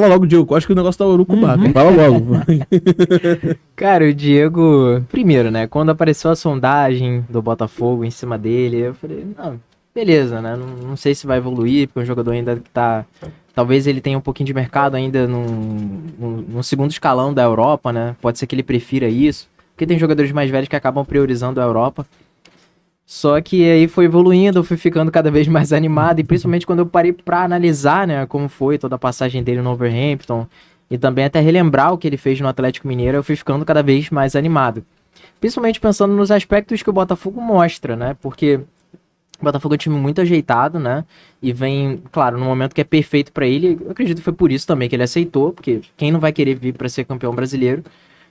Fala logo, Diego Costa, que o negócio tá urucubaca. Fala logo. Cara, o Diego, primeiro, né, quando apareceu a sondagem do Botafogo em cima dele, eu falei, não, beleza, né, não sei se vai evoluir, porque é um jogador ainda que tá, talvez ele tenha um pouquinho de mercado ainda no segundo escalão da Europa, né, pode ser que ele prefira isso, porque tem jogadores mais velhos que acabam priorizando a Europa. Só que aí foi evoluindo, eu fui ficando cada vez mais animado, e principalmente quando eu parei pra analisar, né, como foi toda a passagem dele no Wolverhampton, e também até relembrar o que ele fez no Atlético Mineiro, eu fui ficando cada vez mais animado. Principalmente pensando nos aspectos que o Botafogo mostra, né, porque o Botafogo é um time muito ajeitado, né, e vem, claro, no momento que é perfeito pra ele, eu acredito que foi por isso também que ele aceitou, porque quem não vai querer vir pra ser campeão brasileiro,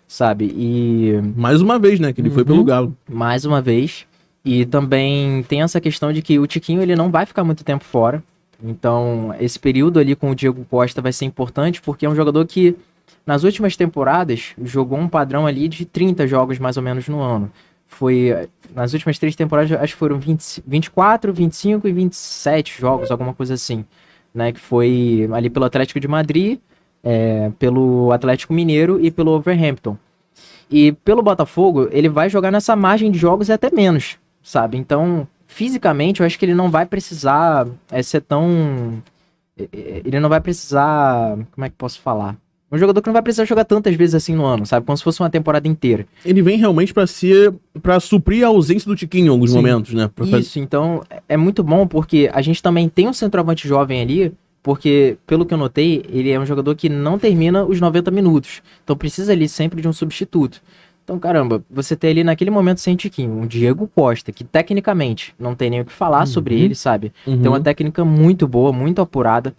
sabe, e... Mais uma vez, né, que ele foi pelo Galo. Mais uma vez. E também tem essa questão de que o Tiquinho ele não vai ficar muito tempo fora. Então, esse período ali com o Diego Costa vai ser importante, porque é um jogador que, nas últimas temporadas, jogou um padrão ali de 30 jogos mais ou menos no ano. Foi, nas últimas 3 temporadas, acho que foram 24, 25 e 27 jogos, alguma coisa assim. Né, que foi ali pelo Atlético de Madrid, pelo Atlético Mineiro e pelo Wolverhampton. E pelo Botafogo, ele vai jogar nessa margem de jogos e até menos, sabe? Então, fisicamente, eu acho que ele não vai precisar ser tão... Ele não vai precisar... Como é que posso falar? Um jogador que não vai precisar jogar tantas vezes assim no ano, sabe? Como se fosse uma temporada inteira. Ele vem realmente pra suprir a ausência do Tiquinho em alguns momentos, né? Isso, então é muito bom porque a gente também tem um centroavante jovem ali, porque, pelo que eu notei, ele é um jogador que não termina os 90 minutos. Então precisa ali sempre de um substituto. Então, caramba, você tem ali naquele momento sem Tiquinho, um Diego Costa, que tecnicamente não tem nem o que falar sobre ele, sabe? Tem uma técnica muito boa, muito apurada.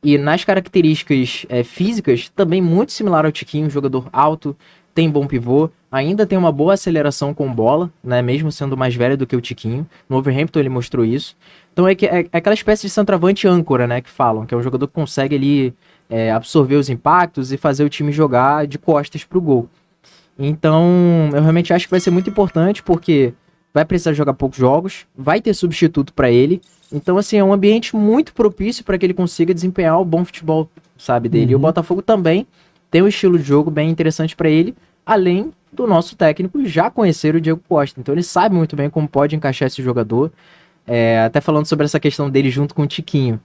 E nas características físicas, também muito similar ao Tiquinho, um jogador alto, tem bom pivô, ainda tem uma boa aceleração com bola, né? Mesmo sendo mais velho do que o Tiquinho. No Wolverhampton ele mostrou isso. Então é aquela espécie de centroavante âncora, né? Que falam, que é um jogador que consegue ali absorver os impactos e fazer o time jogar de costas pro gol. Então, eu realmente acho que vai ser muito importante, porque vai precisar jogar poucos jogos, vai ter substituto para ele. Então, assim, é um ambiente muito propício para que ele consiga desempenhar o bom futebol, sabe, dele. E o Botafogo também tem um estilo de jogo bem interessante para ele, além do nosso técnico já conhecer o Diego Costa. Então, ele sabe muito bem como pode encaixar esse jogador. Até falando sobre essa questão dele junto com o Tiquinho.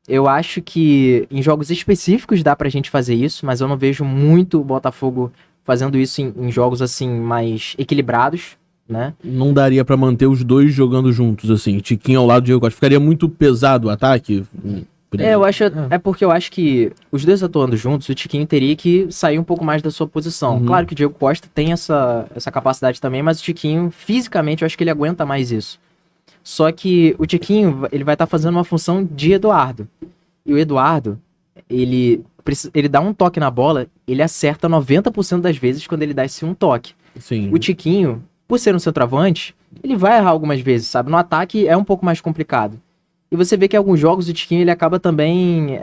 Eu acho que em jogos específicos dá pra gente fazer isso, mas eu não vejo muito o Botafogo fazendo isso em jogos, assim, mais equilibrados, né? Não daria pra manter os dois jogando juntos, assim. Tiquinho ao lado do Diego Costa. Ficaria muito pesado o ataque. Eu acho... É porque eu acho que os dois atuando juntos, o Tiquinho teria que sair um pouco mais da sua posição. Claro que o Diego Costa tem essa capacidade também, mas o Tiquinho, fisicamente, eu acho que ele aguenta mais isso. Só que o Tiquinho, ele vai estar fazendo uma função de Eduardo. E o Eduardo, ele dá um toque na bola, ele acerta 90% das vezes quando ele dá esse um toque. Sim. O Tiquinho, por ser um centroavante, ele vai errar algumas vezes, sabe? No ataque é um pouco mais complicado. E você vê que em alguns jogos o Tiquinho, ele acaba também...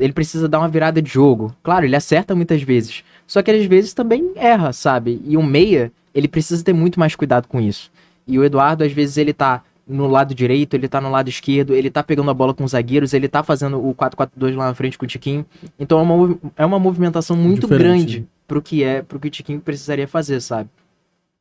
ele precisa dar uma virada de jogo. Claro, ele acerta muitas vezes. Só que às vezes também erra, sabe? E um meia, ele precisa ter muito mais cuidado com isso. E o Eduardo, às vezes, ele tá no lado direito, ele tá no lado esquerdo, ele tá pegando a bola com os zagueiros, ele tá fazendo o 4-4-2 lá na frente com o Tiquinho. Então é uma movimentação muito grande pro que o Tiquinho precisaria fazer, sabe?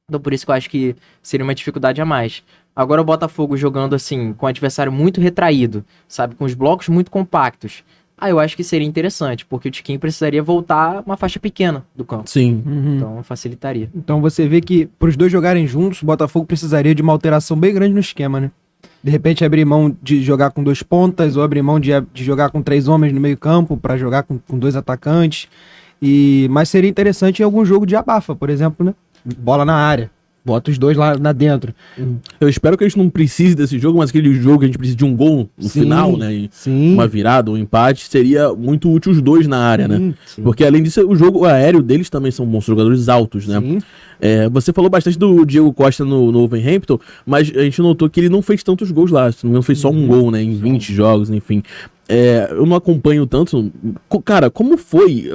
Então por isso que eu acho que seria uma dificuldade a mais. Agora o Botafogo jogando assim, com o adversário muito retraído, sabe? Com os blocos muito compactos. Eu acho que seria interessante, porque o Tiquinho precisaria voltar uma faixa pequena do campo. Sim. Então facilitaria. Então você vê que para os dois jogarem juntos, o Botafogo precisaria de uma alteração bem grande no esquema, né? De repente abrir mão de jogar com 2 pontas, ou abrir mão de jogar com 3 homens no meio campo para jogar com 2 atacantes. Mas seria interessante em algum jogo de abafa, por exemplo, né? Bola na área. Bota os dois lá dentro. Eu espero que a gente não precise desse jogo, mas aquele jogo que a gente precisa de um gol no final, né? E uma virada, um empate, seria muito útil os dois na área, né? Sim. Porque além disso, o jogo aéreo deles também são bons jogadores altos, né? Você falou bastante do Diego Costa no Wolverhampton, mas a gente notou que ele não fez tantos gols lá. Não fez só um gol, né? Em 20 jogos, enfim. Eu não acompanho tanto. Cara, como foi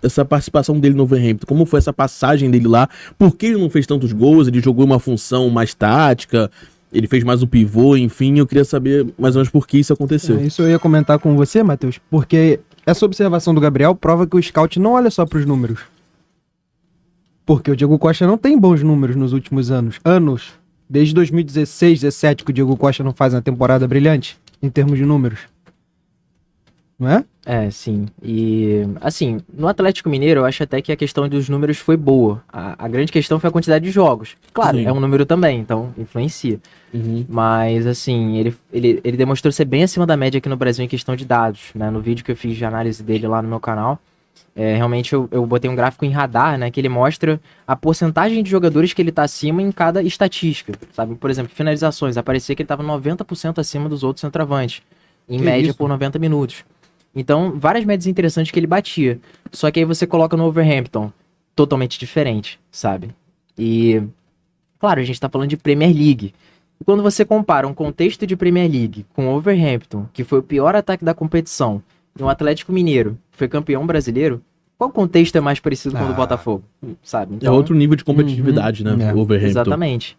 essa participação dele no Wolverhampton? Como foi essa passagem dele lá? Por que ele não fez tantos gols? Ele jogou uma função mais tática? Ele fez mais o pivô? Enfim, eu queria saber mais ou menos por que isso aconteceu. Isso eu ia comentar com você, Matheus, porque essa observação do Gabriel prova que o scout não olha só pros números. Porque o Diego Costa não tem bons números nos últimos anos. Desde 2016, 2017 que o Diego Costa não faz uma temporada brilhante, em termos de números. Não é? É, sim. E, assim, no Atlético Mineiro, eu acho até que a questão dos números foi boa. A grande questão foi a quantidade de jogos. Claro, Sim. é um número também, então influencia. Mas, assim, ele demonstrou ser bem acima da média aqui no Brasil em questão de dados, né? No vídeo que eu fiz de análise dele lá no meu canal, realmente eu botei um gráfico em radar, né? Que ele mostra a porcentagem de jogadores que ele tá acima em cada estatística, sabe? Por exemplo, finalizações. Aparecia que ele tava 90% acima dos outros centroavantes, em média por 90 minutos. Então, várias médias interessantes que ele batia. Só que aí você coloca no Wolverhampton, totalmente diferente, sabe? E, claro, a gente tá falando de Premier League. E quando você compara um contexto de Premier League com o Wolverhampton, que foi o pior ataque da competição, e um Atlético Mineiro, que foi campeão brasileiro, qual contexto é mais parecido com o do Botafogo, sabe? É outro nível de competitividade, né? O Wolverhampton. Exatamente.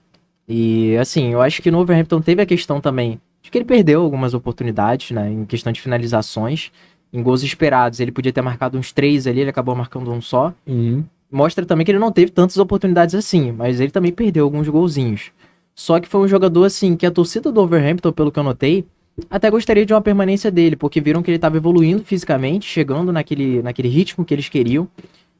E, assim, eu acho que no Wolverhampton teve a questão também de que ele perdeu algumas oportunidades, né? Em questão de finalizações, em gols esperados. Ele podia ter marcado uns 3 ali, ele acabou marcando um só. Mostra também que ele não teve tantas oportunidades assim, mas ele também perdeu alguns golzinhos. Só que foi um jogador, assim, que a torcida do Wolverhampton, pelo que eu notei, até gostaria de uma permanência dele, porque viram que ele estava evoluindo fisicamente, chegando naquele ritmo que eles queriam.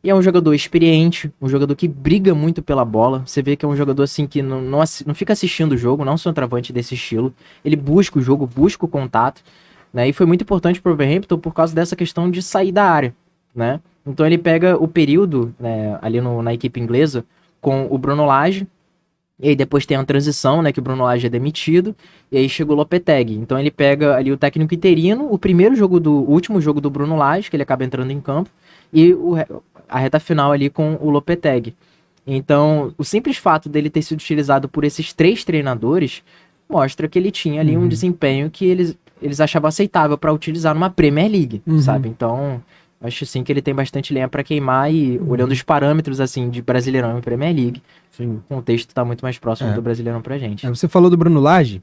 E é um jogador experiente, um jogador que briga muito pela bola. Você vê que é um jogador assim que não fica assistindo o jogo, não é um centroavante desse estilo. Ele busca o jogo, busca o contato, né? E foi muito importante para o Wolverhampton por causa dessa questão de sair da área, né? Então ele pega o período, né, ali na equipe inglesa com o Bruno Lage, e aí depois tem a transição, né, que o Bruno Lage é demitido, e aí chega o Lopetegui. Então ele pega ali o técnico interino, o último jogo do Bruno Lage, que ele acaba entrando em campo, e a reta final ali com o Lopetegui. Então, o simples fato dele ter sido utilizado por esses 3 treinadores mostra que ele tinha ali um desempenho que eles achavam aceitável para utilizar numa Premier League, sabe? Então, acho sim que ele tem bastante lenha para queimar e olhando os parâmetros assim de Brasileirão e Premier League, sim, o contexto tá muito mais próximo do Brasileirão pra gente. Você falou do Bruno Lage,